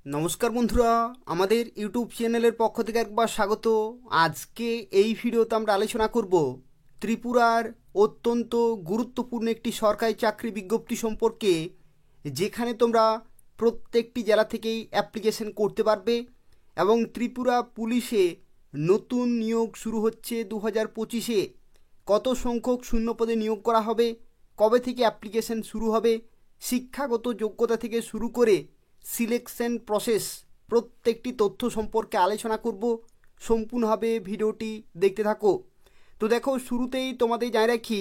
নমস্কার বন্ধুরা, আমাদের ইউটিউব চ্যানেলের পক্ষ থেকে একবার স্বাগত। আজকে এই ভিডিওতে আমরা আলোচনা করব ত্রিপুরার অত্যন্ত গুরুত্বপূর্ণ একটি সরকারি চাকরি বিজ্ঞপ্তি সম্পর্কে, যেখানে তোমরা প্রত্যেকটি জেলা থেকেই অ্যাপ্লিকেশন করতে পারবে এবং ত্রিপুরা পুলিশে নতুন নিয়োগ শুরু হচ্ছে 2025-এ। কত সংখ্যক শূন্যপদে নিয়োগ করা হবে, কবে থেকে অ্যাপ্লিকেশন শুরু হবে, শিক্ষাগত যোগ্যতা থেকে শুরু করে সিলেকশন প্রসেস প্রত্যেকটি তথ্য সম্পর্কে আলোচনা করব। সম্পূর্ণভাবে ভিডিওটি দেখতে থাকো। তো দেখো, শুরুতেই তোমাদের জানিয়ে রাখি,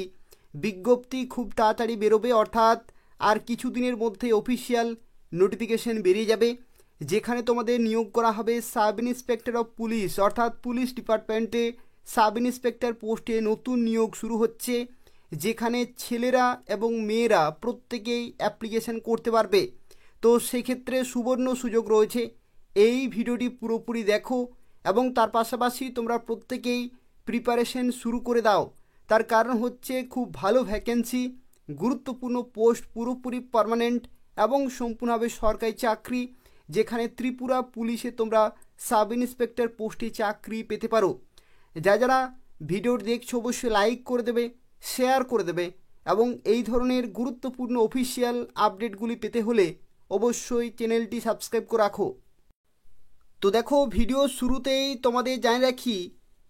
বিজ্ঞপ্তি খুব তাড়াতাড়ি বেরোবে, অর্থাৎ আর কিছুদিনের মধ্যে অফিসিয়াল নোটিফিকেশন বেরিয়ে যাবে, যেখানে তোমাদের নিয়োগ করা হবে সাব ইন্সপেক্টর অফ পুলিশ, অর্থাৎ পুলিশ ডিপার্টমেন্টে সাব ইন্সপেক্টর পোস্টে নতুন নিয়োগ শুরু হচ্ছে, যেখানে ছেলেরা এবং মেয়েরা প্রত্যেকেই অ্যাপ্লিকেশন করতে পারবে। তো সেক্ষেত্রে সুবর্ণ সুযোগ রয়েছে। এই ভিডিওটি পুরোপুরি দেখো এবং তার পাশাপাশি তোমরা প্রত্যেকেই প্রিপারেশন শুরু করে দাও। তার কারণ হচ্ছে খুব ভালো ভ্যাকেন্সি, গুরুত্বপূর্ণ পোস্ট, পুরোপুরি পার্মানেন্ট এবং সম্পূর্ণভাবে সরকারি চাকরি, যেখানে ত্রিপুরা পুলিশে তোমরা সাব ইন্সপেক্টর পোস্টে চাকরি পেতে পারো। যারা ভিডিওটি দেখছো অবশ্যই লাইক করে দেবে, শেয়ার করে দেবে এবং এই ধরনের গুরুত্বপূর্ণ অফিসিয়াল আপডেটগুলি পেতে হলে অবশ্যই চ্যানেলটি সাবস্ক্রাইব করে রাখো। তো দেখো, ভিডিও শুরুতেই তোমাদের জানিয়ে রাখি,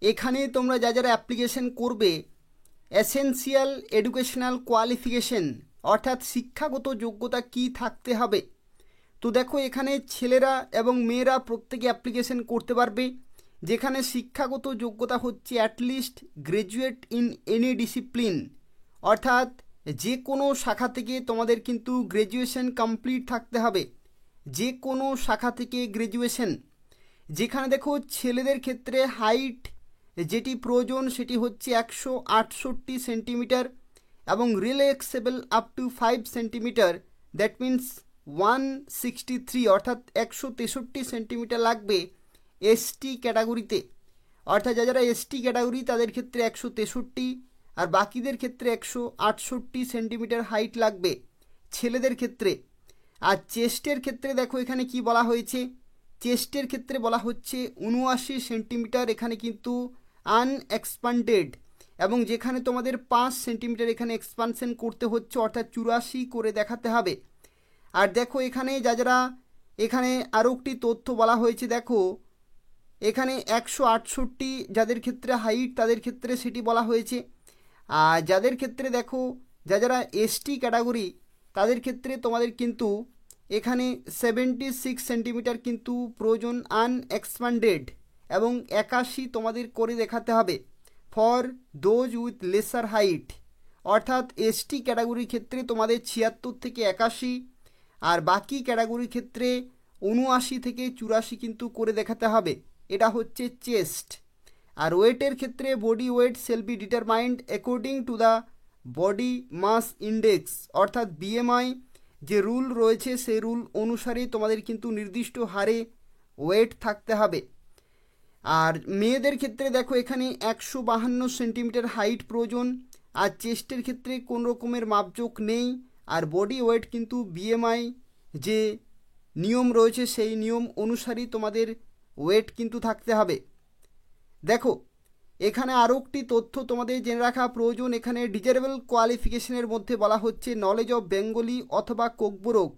এখানে তোমরা যারা অ্যাপ্লিকেশন করবে এসেনশিয়াল এডুকেশনাল কোয়ালিফিকেশন, অর্থাৎ শিক্ষাগত যোগ্যতা কি থাকতে হবে। তো দেখো, এখানে ছেলেরা এবং মেয়েরা প্রত্যেকে অ্যাপ্লিকেশন করতে পারবে, যেখানে শিক্ষাগত যোগ্যতা হচ্ছে at least graduate in any discipline, অর্থাৎ যে কোনো শাখা থেকে তোমাদের কিন্তু গ্র্যাজুয়েশন কমপ্লিট থাকতে হবে, যে কোনো শাখা থেকে গ্র্যাজুয়েশন। যেখানে দেখো, ছেলেদের ক্ষেত্রে হাইট যেটি প্রয়োজন সেটি হচ্ছে 168 সেন্টিমিটার এবং relaxable up to 5 centimetre, that means 163, অর্থাৎ 163 সেন্টিমিটার লাগবে এসটি ক্যাটাগরিতে। অর্থাৎ যারা এসটি ক্যাটাগরি তাদের ক্ষেত্রে 163 আর বাকিদের ক্ষেত্রে 168 সেন্টিমিটার হাইট লাগবে ছেলেদের ক্ষেত্রে। আর চেস্টের ক্ষেত্রে দেখো এখানে কি বলা হয়েছে, চেস্টের ক্ষেত্রে বলা হচ্ছে 79 সেন্টিমিটার, এখানে কিন্তু আনএক্সপান্ডেড, এবং যেখানে তোমাদের 5 সেন্টিমিটার এখানে এক্সপানশন করতে হচ্ছে, অর্থাৎ 84 করে দেখাতে হবে। আর দেখো এখানে যারা এখানে আরও একটি তথ্য বলা হয়েছে, দেখো এখানে 168 যাদের ক্ষেত্রে হাইট তাদের ক্ষেত্রে সেটি বলা হয়েছে। আর যাদের ক্ষেত্রে দেখো যারা এসটি ক্যাটাগরি তাদের ক্ষেত্রে তোমাদের কিন্তু এখানে 76 সেন্টিমিটার কিন্তু প্রয়োজন আনএক্সপান্ডেড, এবং 81 তোমাদের করে দেখাতে হবে for those with lesser height, অর্থাৎ এসটি ক্যাটাগরির ক্ষেত্রে তোমাদের 76 থেকে 81, আর বাকি ক্যাটাগরির ক্ষেত্রে 79 থেকে 84 কিন্তু করে দেখাতে হবে। এটা হচ্ছে চেস্ট। আর ওয়েটের ক্ষেত্রে body weight shall be determined according to the body mass index, অর্থাৎ বিএমআই যে রুল রয়েছে সেই রুল অনুসারে তোমাদের কিন্তু নির্দিষ্ট হারে ওয়েট থাকতে হবে। আর মেয়েদের ক্ষেত্রে দেখো এখানে 152 সেন্টিমিটার হাইট প্রয়োজন, আর চেস্টের ক্ষেত্রে কোন রকমের মাপজোক নেই, আর বডি ওয়েট কিন্তু বিএমআই যে নিয়ম রয়েছে সেই নিয়ম অনুসারেই তোমাদের ওয়েট কিন্তু থাকতে হবে। দেখো এখানে আরও একটি তথ্য তোমাদের জেনে রাখা প্রয়োজন, এখানে ডিজারেবল কোয়ালিফিকেশনের মধ্যে বলা হচ্ছে নলেজ অফ বেঙ্গলি অথবা কোকবরক,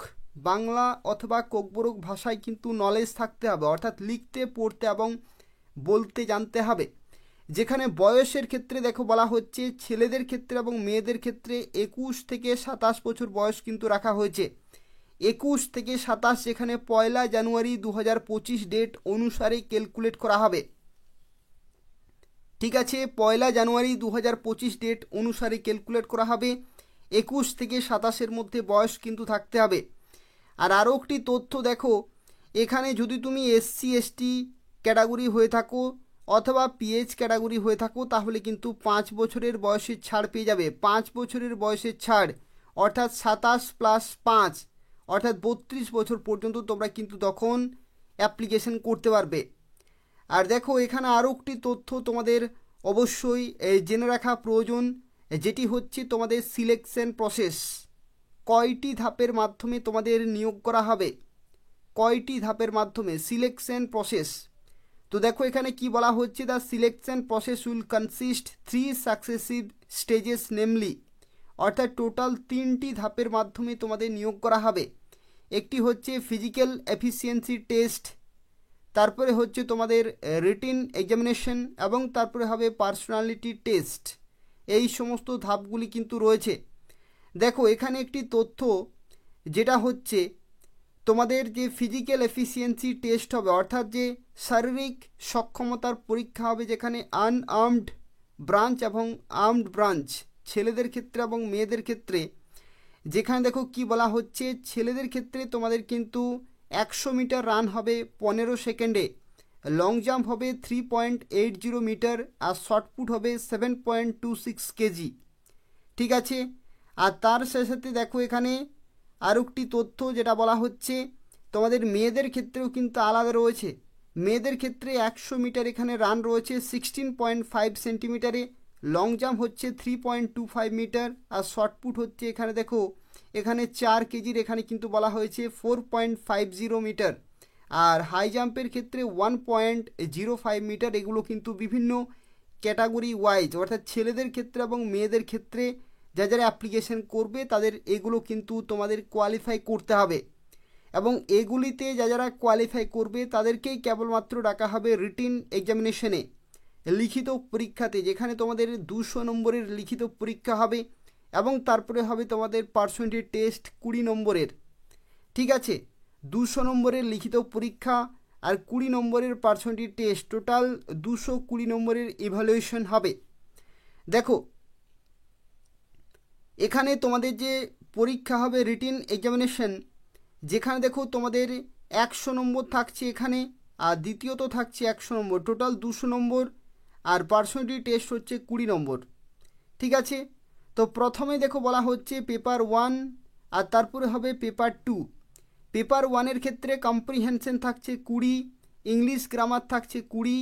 বাংলা অথবা কোকবরক ভাষায় কিন্তু নলেজ থাকতে হবে, অর্থাৎ লিখতে পড়তে এবং বলতে জানতে হবে। যেখানে বয়সের ক্ষেত্রে দেখো বলা হচ্ছে ছেলেদের ক্ষেত্রে এবং মেয়েদের ক্ষেত্রে 21 থেকে 27 বছর বয়স কিন্তু রাখা হয়েছে। 21 থেকে 27 যেখানে 1 জানুয়ারি 2025 ডেট অনুসারে ক্যালকুলেট করা হবে। ঠিক আছে, 1 জানুয়ারি 2025 ডেট অনুসারে ক্যালকুলেট করা হবে। 21 থেকে 27-এর মধ্যে বয়স কিন্তু থাকতে হবে। আর আরও একটি তথ্য দেখো, এখানে যদি তুমি এসসি এসটি ক্যাটাগরি হয়ে থাকো অথবা পিএইচ ক্যাটাগরি হয়ে থাকো, তাহলে কিন্তু 5 বছরের বয়সের ছাড় পেয়ে যাবে। 5 বছরের বয়সের ছাড়, অর্থাৎ 27 প্লাস 5, অর্থাৎ 32 বছর পর্যন্ত তোমরা কিন্তু তখন অ্যাপ্লিকেশন করতে পারবে। আর দেখো এখানে আরও একটি তথ্য তোমাদের অবশ্যই জেনে রাখা প্রয়োজন, যেটি হচ্ছে তোমাদের সিলেকশন প্রসেস, কয়টি ধাপের মাধ্যমে তোমাদের নিয়োগ করা হবে, কয়টি ধাপের মাধ্যমে সিলেকশন প্রসেস। তো দেখো এখানে কি বলা হচ্ছে, the selection process will consist 3 successive stages namely, অর্থাৎ টোটাল 3টি ধাপের মাধ্যমে তোমাদের নিয়োগ করা হবে। একটি হচ্ছে ফিজিক্যাল এফিসিয়েন্সি টেস্ট, তারপরে হচ্ছে তোমাদের রিটিন এক্সামিনেশন এবং তারপরে হবে পার্সোনালিটি টেস্ট। এই সমস্ত ধাপগুলি কিন্তু রয়েছে। দেখো এখানে একটি তথ্য যেটা হচ্ছে তোমাদের যে ফিজিক্যাল এফিসিয়েন্সি টেস্ট হবে, অর্থাৎ যে শারীরিক সক্ষমতার পরীক্ষা হবে, যেখানে আনআর্মড ব্রাঞ্চ এবং আর্মড ব্রাঞ্চ ছেলেদের ক্ষেত্রে এবং মেয়েদের ক্ষেত্রে। যেখানে দেখো কি বলা হচ্ছে, ছেলেদের ক্ষেত্রে তোমাদের কিন্তু 100 মিটার রান হবে 15 সেকেন্ডে, লং জাম্প হবে 3.80 মিটার, আর শর্টপুট হবে 7.26 কেজি। ঠিক আছে। আর তার সাথে সাথে দেখো এখানে আরও একটি তথ্য যেটা বলা হচ্ছে, তোমাদের মেয়েদের ক্ষেত্রেও কিন্তু আলাদা রয়েছে। মেয়েদের ক্ষেত্রে 100 মিটার এখানে রান রয়েছে 16.5 সেন্টিমিটারে, লং জাম্প হচ্ছে 3.25 মিটার, আর শর্টপুট হচ্ছে এখানে দেখো এখানে 4 কেজির এখানে কিন্তু বলা হয়েছে 4.50 মিটার, আর হাই জাম্পের ক্ষেত্রে 1.05 মিটার। এগুলো কিন্তু বিভিন্ন ক্যাটাগরি ওয়াইজ, অর্থাৎ ছেলেদের ক্ষেত্রে এবং মেয়েদের ক্ষেত্রে যারা অ্যাপ্লিকেশন করবে তাদের এগুলো কিন্তু তোমাদের কোয়ালিফাই করতে হবে, এবং এগুলিতে যারা কোয়ালিফাই করবে তাদেরকেই কেবলমাত্র ডাকা হবে রিটিন এক্সামিনেশনে, লিখিত পরীক্ষাতে, যেখানে তোমাদের 200 নম্বরের লিখিত পরীক্ষা হবে এবং তারপরে হবে তোমাদের পার্সোনালিটি টেস্ট 20 নম্বরের। ঠিক আছে, 200 নম্বরের লিখিত পরীক্ষা আর 20 নম্বরের পার্সোনালিটি টেস্ট, টোটাল 220 নম্বরের ইভ্যালুয়েশন হবে। দেখো এখানে তোমাদের যে পরীক্ষা হবে রিটিন এক্সামিনেশন, যেখানে দেখো তোমাদের 100 নম্বর থাকছে এখানে, আর দ্বিতীয়ত থাকছে 100 নম্বর, টোটাল 200 নম্বর, আর পার্সোনালিটি টেস্ট হচ্ছে 20 নম্বর। ঠিক আছে। তো প্রথমে দেখো বলা হচ্ছে পেপার 1 আর তারপরে হবে পেপার 2। পেপার 1-এর ক্ষেত্রে কম্প্রিহেনশন থাকছে 20, ইংলিশ গ্রামার থাকছে 20,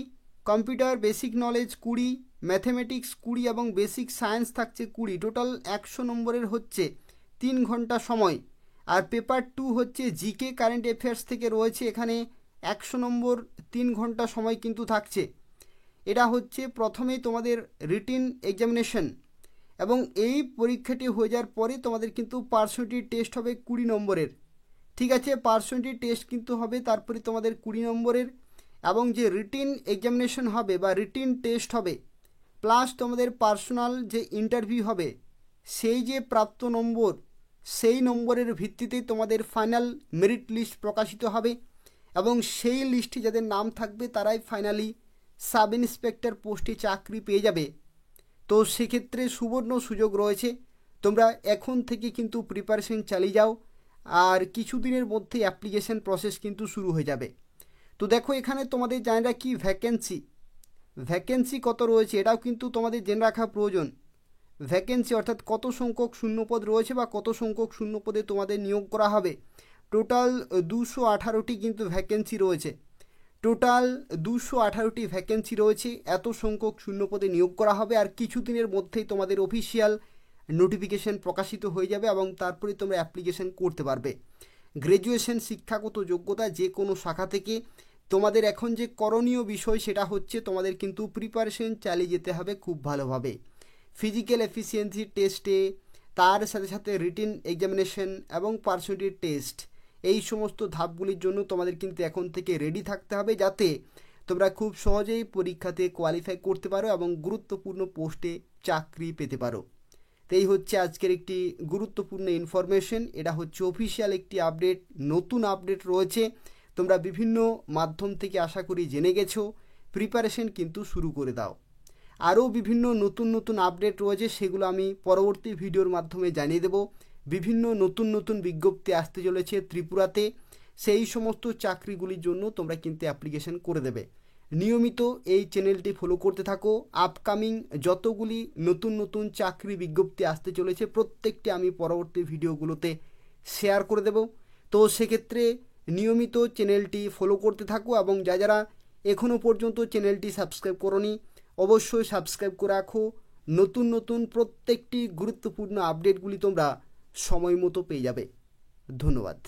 কম্পিউটার বেসিক নলেজ 20, ম্যাথমেটিক্স 20 এবং বেসিক সায়েন্স থাকছে 20। টোটাল 100 নম্বরের হচ্ছে 3 ঘন্টা সময়। আর পেপার 2 হচ্ছে জিকে কারেন্ট অ্যাফেয়ার্স থেকে রয়েছে, এখানে 100 নম্বর 3 ঘন্টা সময় কিন্তু থাকছে। এটা হচ্ছে প্রথমেই তোমাদের রিটিন এক্সামিনেশন, এবং এই পরীক্ষাটি হয়ে যাওয়ার পরে তোমাদের কিন্তু পার্সোনালিটি টেস্ট হবে 20 নম্বরের। ঠিক আছে, পার্সোনালিটি টেস্ট কিন্তু হবে তারপরে তোমাদের 20 নম্বরের, এবং যে রিটিন এক্সামিনেশন হবে বা রিটিন টেস্ট হবে প্লাস তোমাদের পার্সোনাল যে ইন্টারভিউ হবে, সেই যে প্রাপ্ত নম্বর, সেই নম্বরের ভিত্তিতে তোমাদের ফাইনাল মেরিট লিস্ট প্রকাশিত হবে, এবং সেই লিস্টে যাদের নাম থাকবে তারাই ফাইনালি সাব ইন্সপেক্টর পোস্টে চাকরি পেয়ে যাবে। তো সেক্ষেত্রে সুবর্ণ সুযোগ রয়েছে, তোমরা এখন থেকে কিন্তু প্রিপারেশন চালিয়ে যাও, আর কিছুদিনের মধ্যে অ্যাপ্লিকেশন প্রসেস কিন্তু শুরু হয়ে যাবে। তো দেখো এখানে তোমাদের জানা রাখি ভ্যাকেন্সি কত রয়েছে, এটাও কিন্তু তোমাদের জেনে রাখা প্রয়োজন। ভ্যাকেন্সি অর্থাৎ কত সংখ্যক শূন্যপদ রয়েছে বা কত সংখ্যক শূন্যপদে তোমাদের নিয়োগ করা হবে। টোটাল 218টি কিন্তু ভ্যাকেন্সি রয়েছে, টোটাল 218টি ভ্যাকেন্সি রয়েছে। এত সংখ্যক শূন্যপদে নিয়োগ করা হবে, আর কিছুদিনের মধ্যেই তোমাদের অফিসিয়াল নোটিফিকেশন প্রকাশিত হয়ে যাবে এবং তারপরে তোমরা অ্যাপ্লিকেশন করতে পারবে। গ্র্যাজুয়েশন শিক্ষাগত যোগ্যতা যে কোনো শাখা থেকে। তোমাদের এখন যে করণীয় বিষয় সেটা হচ্ছে তোমাদের কিন্তু প্রিপারেশন চালিয়ে যেতে হবে খুব ভালোভাবে। ফিজিক্যাল এফিসিয়েন্সি টেস্টে, তার সাথে সাথে রিটিন এক্সামিনেশন এবং পার্সোনালিটি টেস্ট, এই সমস্ত ধাপগুলির জন্য তোমাদের কিন্তু এখন থেকে রেডি থাকতে হবে, যাতে তোমরা খুব সহজেই পরীক্ষাতে কোয়ালিফাই করতে পারো এবং গুরুত্বপূর্ণ পোস্টে চাকরি পেতে পারো। তো এই হচ্ছে আজকের একটি গুরুত্বপূর্ণ ইনফরমেশন। এটা হচ্ছে অফিসিয়াল একটি আপডেট, নতুন আপডেট রয়েছে, তোমরা বিভিন্ন মাধ্যম থেকে আশা করি জেনে গেছো। প্রিপারেশন কিন্তু শুরু করে দাও। আরও বিভিন্ন নতুন আপডেট রয়েছে, সেগুলো আমি পরবর্তী ভিডিওর মাধ্যমে জানিয়ে দেব। বিভিন্ন নতুন বিজ্ঞপ্তি আসতে চলেছে ত্রিপুরাতে, সেই সমস্ত চাকরিগুলির জন্য তোমরা কিন্তু অ্যাপ্লিকেশন করে দেবে। নিয়মিত এই চ্যানেলটি ফলো করতে থাকো। আপকামিং যতগুলি নতুন চাকরি বিজ্ঞপ্তি আসতে চলেছে প্রত্যেকটি আমি পরবর্তী ভিডিওগুলোতে শেয়ার করে দেব। তো সেক্ষেত্রে নিয়মিত চ্যানেলটি ফলো করতে থাকো, এবং যারা এখনও পর্যন্ত চ্যানেলটি সাবস্ক্রাইব করোনি অবশ্যই সাবস্ক্রাইব করে রাখো। নতুন প্রত্যেকটি গুরুত্বপূর্ণ আপডেটগুলি তোমরা সময় মতো পেয়ে যাবে। ধন্যবাদ।